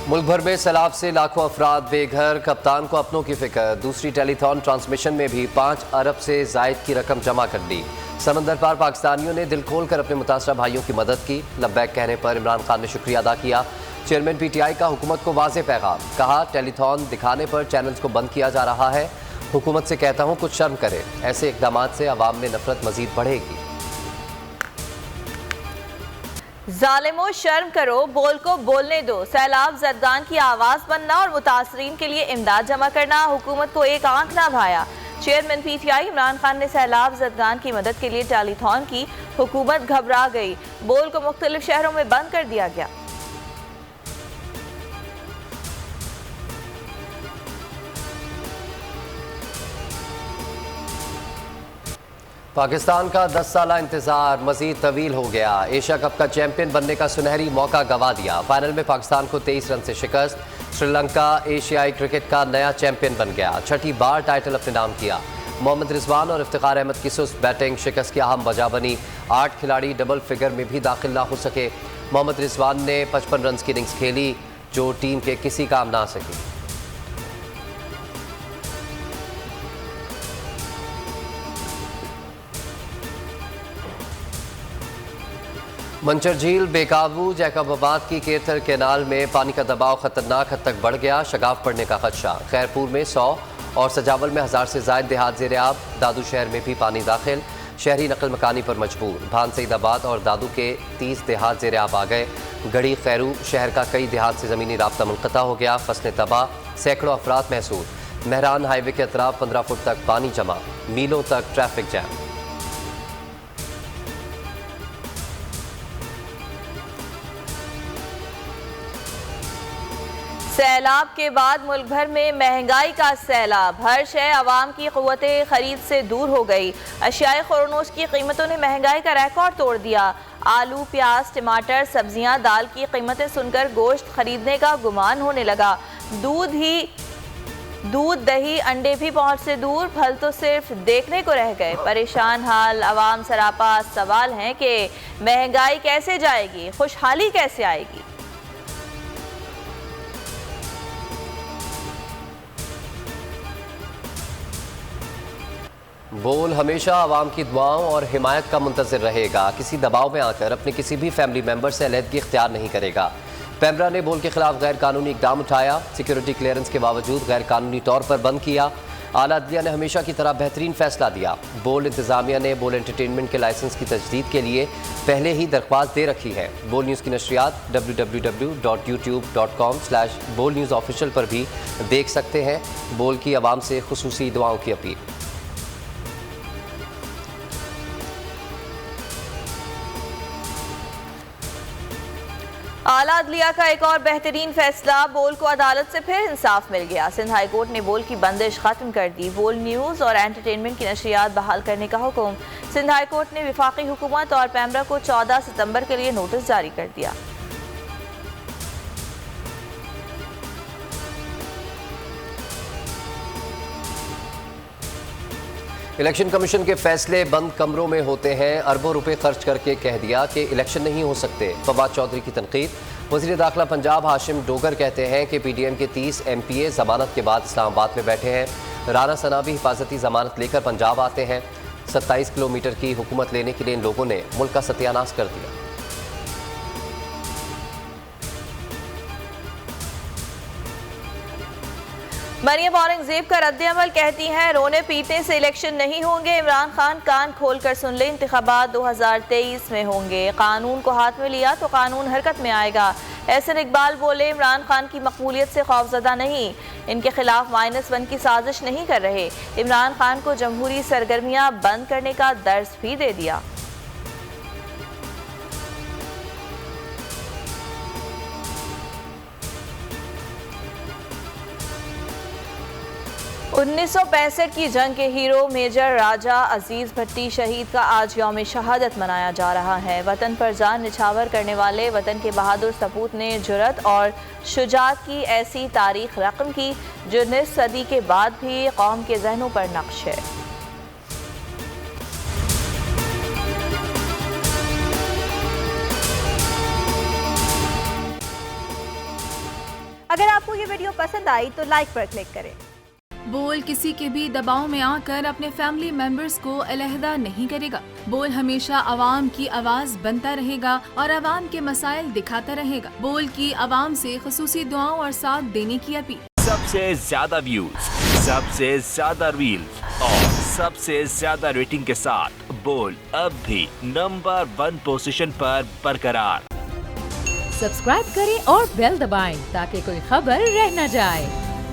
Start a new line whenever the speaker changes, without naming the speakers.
मुल्क भर में सैलाब से लाखों अफराद बेघर, कप्तान को अपनों की फिक्र। दूसरी टेलीथॉन ट्रांसमिशन में भी 5 अरब से जायद की रकम जमा कर दी। समंदर पार पाकिस्तानियों ने दिल खोल कर अपने मुतासरा भाइयों की मदद की। लब्बैक कहने पर इमरान खान ने शुक्रिया अदा किया। चेयरमैन PTI का हुकूमत को वाज़ेह पैगाम, कहा टेलीथॉन दिखाने पर चैनल्स को बंद किया जा रहा है। हुकूमत से कहता हूँ कुछ शर्म करे, ऐसे इकदाम से अवाम में नफरत मजीद बढ़ेगी।
जालिमो शर्म करो, बोल को बोलने दो। सैलाब ज़दगान की आवाज़ बनना और मुतासरीन के लिए इमदाद जमा करना, हुकूमत को एक आंख ना भाया। चेयरमैन PTI इमरान खान ने सैलाब ज़दगान की मदद के लिए टेलीथॉन की। हुकूमत घबरा गई, बोल को मुख्तलिफ शहरों में बंद कर दिया गया।
पाकिस्तान का 10 साला इंतजार मजीद तवील हो गया। एशिया कप का चैंपियन बनने का सुनहरी मौका गंवा दिया। फाइनल में पाकिस्तान को 23 रन से शिकस्त। श्रीलंका एशियाई क्रिकेट का नया चैंपियन बन गया। छठी बार टाइटल अपने नाम किया। मोहम्मद रिजवान और इफ्तिखार अहमद की सुस्त बैटिंग शिकस्त की अहम वजह बनी। 8 खिलाड़ी डबल फिगर में भी दाखिल ना हो सके। मोहम्मद रिजवान ने 55 रन की इनिंग्स खेली, जो टीम के किसी काम ना सकी। मंचर झील बेकाबू। जैकबाबाद की केथर कैनाल में पानी का दबाव खतरनाक हद तक बढ़ गया। शगाफ पड़ने का खदशा। खैरपुर में 100 और सजावल में 1000 से ज्यादा देहात ज़ेर-ए-आब। दादू शहर में भी पानी दाखिल। शहरी नकल मकानी पर मजबूर। भान सईदाबाद और दादू के 30 देहात ज़ेर-ए-आब आ गए। गढ़ी खैरू शहर का कई देहात से ज़मीनी राब्ता मुनक़ता हो गया। फसलें तबाह, सैकड़ों अफराद महसूर। महरान हाईवे के अतराफ 15 फुट तक पानी जमा, मीलों तक ट्रैफिक जैम।
सैलाब के बाद मुल्क भर में महंगाई का सैलाब। हर शय आवाम की क़ुव्वत खरीद से दूर हो गई। अशियाए ख़ुरनोश की कीमतों ने महंगाई का रिकॉर्ड तोड़ दिया। आलू, प्याज, टमाटर, सब्जियां, दाल की कीमतें सुनकर गोश्त खरीदने का गुमान होने लगा। दूध, दही, अंडे भी पहुंच से दूर। फल तो सिर्फ देखने को रह गए। परेशान हाल आवाम सरापा सवाल हैं कि महंगाई कैसे जाएगी, खुशहाली कैसे आएगी।
बोल हमेशा आवाम की दुआओं और हिमायत का मुंतज़िर रहेगा। किसी दबाव में आकर अपने किसी भी फैमिली मेंबर से अलहदगी इख्तियार नहीं करेगा। पैमरा ने बोल के खिलाफ गैर कानूनी इकदाम उठाया। सिक्योरिटी क्लियरेंस के बावजूद गैर कानूनी तौर पर बंद किया। आला अदलिया ने हमेशा की तरह बेहतरीन फैसला दिया। बोल इंतजामिया ने बोल एंटरटेनमेंट के लाइसेंस की तजदीद के लिए पहले ही दरख्वास्त दे रखी है। बोल न्यूज़ की नशरियात www.youtube.com/bolnewsofficial पर भी देख सकते हैं। बोल की आवाम से खुसूसी दुआओं की अपील।
आला अदलिया का एक और बेहतरीन फैसला। बोल को अदालत से फिर इंसाफ मिल गया। सिंध हाई कोर्ट ने बोल की बंदिश खत्म कर दी। बोल न्यूज़ और एंटरटेनमेंट की नशरियात बहाल करने का हुक्म। सिंध हाई कोर्ट ने विफाकी हुकूमत और पैमरा को 14 सितंबर के लिए नोटिस जारी कर दिया।
इलेक्शन कमीशन के फैसले बंद कमरों में होते हैं। अरबों रुपए खर्च करके कह दिया कि इलेक्शन नहीं हो सकते। फवाद चौधरी की तनकीद। वज़ीर दाखिला पंजाब हाशिम डोगर कहते हैं कि PDM के 30 MPA जमानत के बाद इस्लामाबाद में बैठे हैं। राना सना भी हिफाजती जमानत लेकर पंजाब आते हैं। 27 किलोमीटर की हुकूमत लेने के लिए इन लोगों ने मुल्क का सत्यानाश कर दिया।
मरियम औरंगजेब का रद्द-ए-अमल कहती हैं रोने पीटने से इलेक्शन नहीं होंगे। इमरान खान कान खोल कर सुन ले, इंतखाबात 2023 में होंगे। कानून को हाथ में लिया तो कानून हरकत में आएगा। एहसन इकबाल बोले इमरान खान की मकबूलियत से खौफजदा नहीं, इनके खिलाफ -1 की साजिश नहीं कर रहे। इमरान खान को जमहूरी सरगर्मियां बंद करने का दर्स भी दे दिया। 1965 की जंग के हीरो मेजर राजा अजीज भट्टी शहीद का आज यौम शहादत मनाया जा रहा है। वतन पर जान निछावर करने वाले वतन के बहादुर सपूत ने जुर्रत और शुजाअत की ऐसी तारीख रकम की जो निस्फ सदी के बाद भी कौम के जहनों पर नक्श है।
अगर आपको ये वीडियो पसंद आई तो लाइक पर क्लिक करें।
बोल किसी के भी दबाव में आकर अपने फैमिली मेंबर्स को अलहदा नहीं करेगा। बोल हमेशा आवाम की आवाज बनता रहेगा और आवाम के मसाइल दिखाता रहेगा। बोल की आवाम से खुसूसी दुआओं और साथ देने की अपील।
सबसे ज्यादा व्यूज, सबसे ज्यादा रील्स और सबसे ज्यादा रेटिंग के साथ बोल अब भी नंबर 1 पोजीशन पर बरकरार।
सब्सक्राइब करें और बेल दबाएं ताकि कोई खबर रह न जाए।